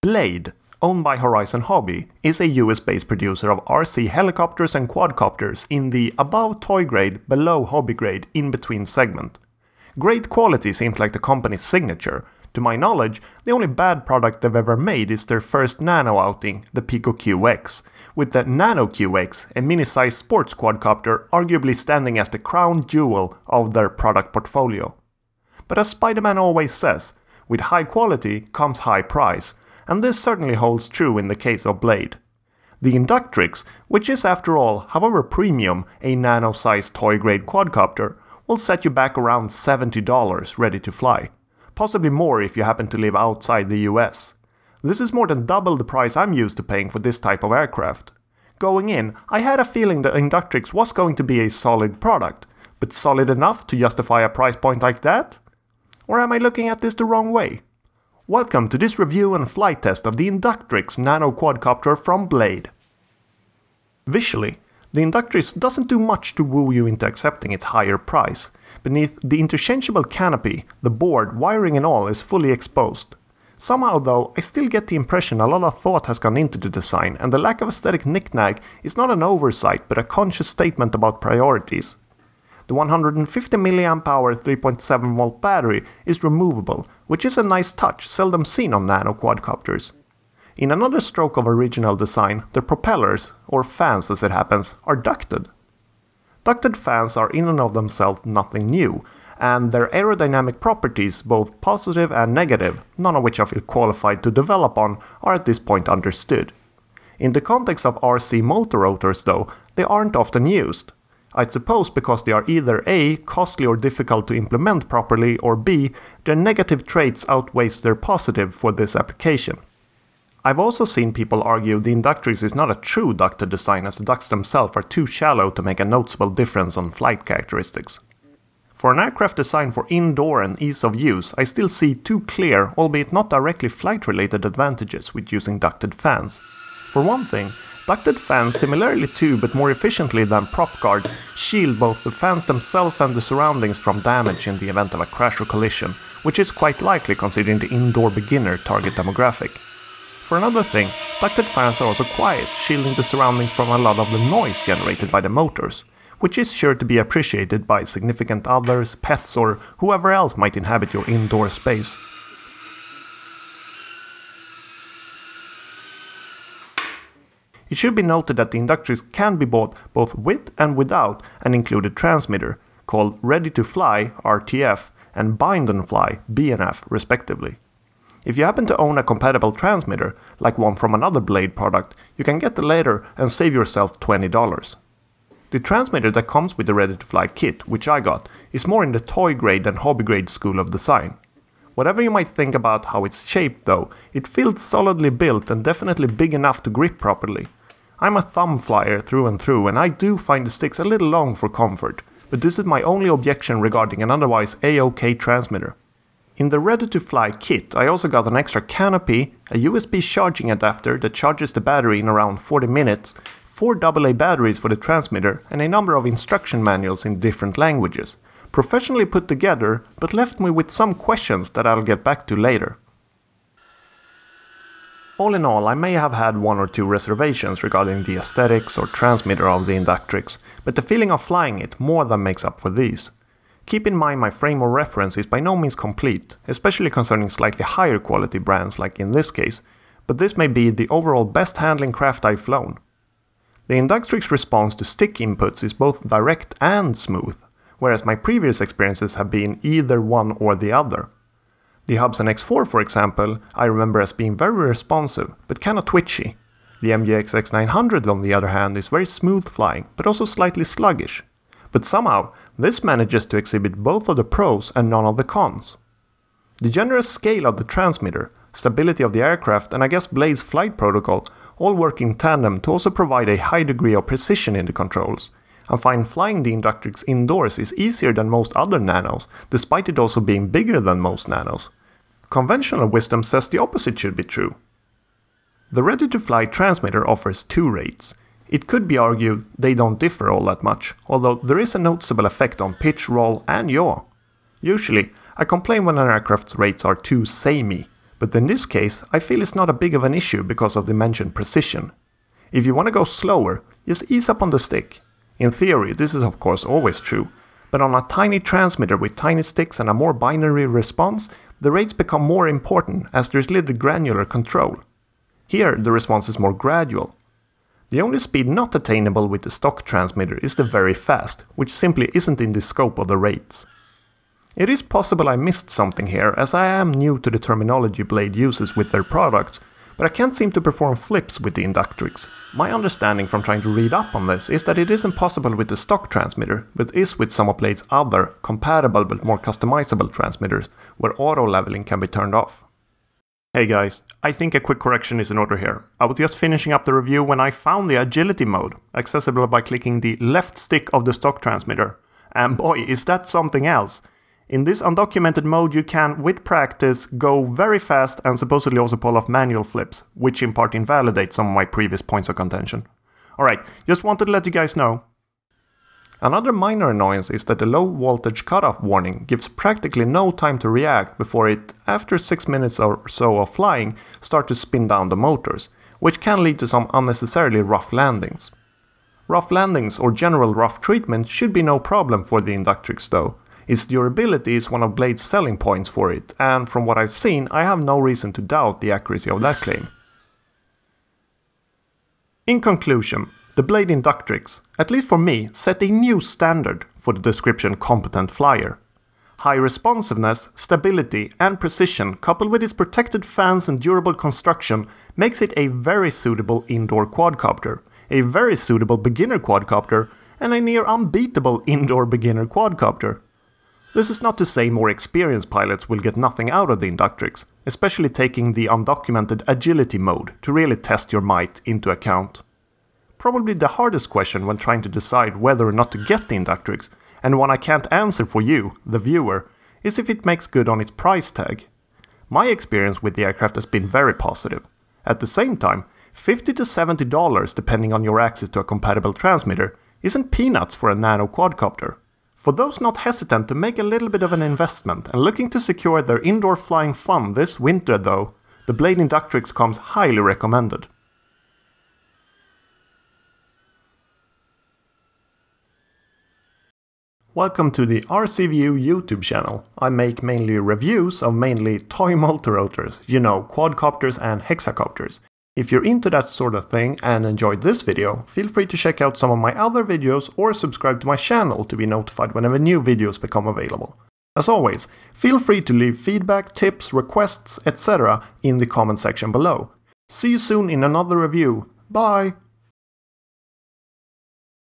Blade, owned by HorizonHobby, is a US-based producer of RC helicopters and quadcopters in the above toy grade, below hobby grade, in-between segment. Great quality seems like the company's signature. To my knowledge, the only bad product they've ever made is their first nano outing, the Pico QX, with the Nano QX, a mini-sized sports quadcopter, arguably standing as the crown jewel of their product portfolio. But as Spider-Man always says, with high quality comes high price, and this certainly holds true in the case of Blade. The Inductrix, which is after all, however premium, a nano-sized toy-grade quadcopter, will set you back around $70 ready to fly. Possibly more if you happen to live outside the US. This is more than double the price I'm used to paying for this type of aircraft. Going in, I had a feeling that Inductrix was going to be a solid product, but solid enough to justify a price point like that? Or am I looking at this the wrong way? Welcome to this review and flight test of the Inductrix nano quadcopter from Blade. Visually, the Inductrix doesn't do much to woo you into accepting its higher price. Beneath the interchangeable canopy, the board, wiring and all is fully exposed. Somehow though, I still get the impression a lot of thought has gone into the design, and the lack of aesthetic knick-knack is not an oversight but a conscious statement about priorities. The 150 mAh 3.7V battery is removable, which is a nice touch seldom seen on nano quadcopters. In another stroke of original design, the propellers, or fans as it happens, are ducted. Ducted fans are in and of themselves nothing new, and their aerodynamic properties, both positive and negative, none of which I feel qualified to develop on, are at this point understood. In the context of RC multirotors though, they aren't often used. I'd suppose because they are either A, costly or difficult to implement properly, or B, their negative traits outweighs their positive for this application. I've also seen people argue the Inductrix is not a true ducted design as the ducts themselves are too shallow to make a noticeable difference on flight characteristics. For an aircraft designed for indoor and ease of use, I still see two clear, albeit not directly flight-related advantages with using ducted fans. For one thing, ducted fans similarly to but more efficiently than prop guards shield both the fans themselves and the surroundings from damage in the event of a crash or collision, which is quite likely considering the indoor beginner target demographic. For another thing, ducted fans are also quiet, shielding the surroundings from a lot of the noise generated by the motors, which is sure to be appreciated by significant others, pets, or whoever else might inhabit your indoor space. It should be noted that the Inductrix can be bought both with and without an included transmitter, called Ready to Fly (RTF) and Bind and Fly (BNF) respectively. If you happen to own a compatible transmitter, like one from another Blade product, you can get the latter and save yourself $20. The transmitter that comes with the ready-to-fly kit, which I got, is more in the toy grade than hobby grade school of design. Whatever you might think about how it's shaped though, it feels solidly built and definitely big enough to grip properly. I'm a thumb flyer through and through, and I do find the sticks a little long for comfort, but this is my only objection regarding an otherwise A-OK transmitter. In the ready-to-fly kit, I also got an extra canopy, a USB charging adapter that charges the battery in around 40 minutes, 4 AA batteries for the transmitter, and a number of instruction manuals in different languages. Professionally put together, but left me with some questions that I'll get back to later. All in all, I may have had one or two reservations regarding the aesthetics or transmitter of the Inductrix, but the feeling of flying it more than makes up for these. Keep in mind my frame of reference is by no means complete, especially concerning slightly higher quality brands like in this case, but this may be the overall best handling craft I've flown. The Inductrix response to stick inputs is both direct and smooth, whereas my previous experiences have been either one or the other. The Hubsan X4 for example, I remember as being very responsive, but kinda twitchy. The MGX X900 on the other hand is very smooth flying, but also slightly sluggish. But somehow, this manages to exhibit both of the pros and none of the cons. The generous scale of the transmitter, stability of the aircraft, and I guess Blade's flight protocol all work in tandem to also provide a high degree of precision in the controls. I find flying the Inductrix indoors is easier than most other nanos, despite it also being bigger than most nanos. Conventional wisdom says the opposite should be true. The ready-to-fly transmitter offers two rates. It could be argued they don't differ all that much, although there is a noticeable effect on pitch, roll and yaw. Usually, I complain when an aircraft's rates are too samey, But in this case, I feel it's not a big of an issue because of the mentioned precision. If you want to go slower, just ease up on the stick. In theory, this is of course always true, but on a tiny transmitter with tiny sticks and a more binary response, the rates become more important as there's little granular control. Here, the response is more gradual. The only speed not attainable with the stock transmitter is the very fast, which simply isn't in the scope of the rates. It is possible I missed something here, as I am new to the terminology Blade uses with their products, but I can't seem to perform flips with the Inductrix. My understanding from trying to read up on this is that it isn't possible with the stock transmitter, but is with some of Blade's other, compatible but more customizable transmitters, where auto leveling can be turned off. Hey guys, I think a quick correction is in order here. I was just finishing up the review when I found the agility mode, accessible by clicking the left stick of the stock transmitter. And boy, is that something else! In this undocumented mode you can, with practice, go very fast and supposedly also pull off manual flips, which in part invalidates some of my previous points of contention. Alright, just wanted to let you guys know. Another minor annoyance is that the low voltage cutoff warning gives practically no time to react before it, after 6 minutes or so of flying, starts to spin down the motors, which can lead to some unnecessarily rough landings. Rough landings or general rough treatment should be no problem for the Inductrix though. Its durability is one of Blade's selling points for it, and from what I've seen, I have no reason to doubt the accuracy of that claim. In conclusion, the Blade Inductrix, at least for me, set a new standard for the description competent flyer. High responsiveness, stability, and precision, coupled with its protected fans and durable construction, makes it a very suitable indoor quadcopter, a very suitable beginner quadcopter, and a near unbeatable indoor beginner quadcopter. This is not to say more experienced pilots will get nothing out of the Inductrix, especially taking the undocumented agility mode to really test your might into account. Probably the hardest question when trying to decide whether or not to get the Inductrix, and one I can't answer for you, the viewer, is if it makes good on its price tag. My experience with the aircraft has been very positive. At the same time, $50 to $70 depending on your access to a compatible transmitter isn't peanuts for a nano quadcopter. For those not hesitant to make a little bit of an investment and looking to secure their indoor flying fun this winter though, the Blade Inductrix comes highly recommended. Welcome to the RCView YouTube channel. I make mainly reviews of mainly toy multirotors, you know, quadcopters and hexacopters. If you're into that sort of thing and enjoyed this video, feel free to check out some of my other videos or subscribe to my channel to be notified whenever new videos become available. As always, feel free to leave feedback, tips, requests, etc. in the comment section below. See you soon in another review. Bye!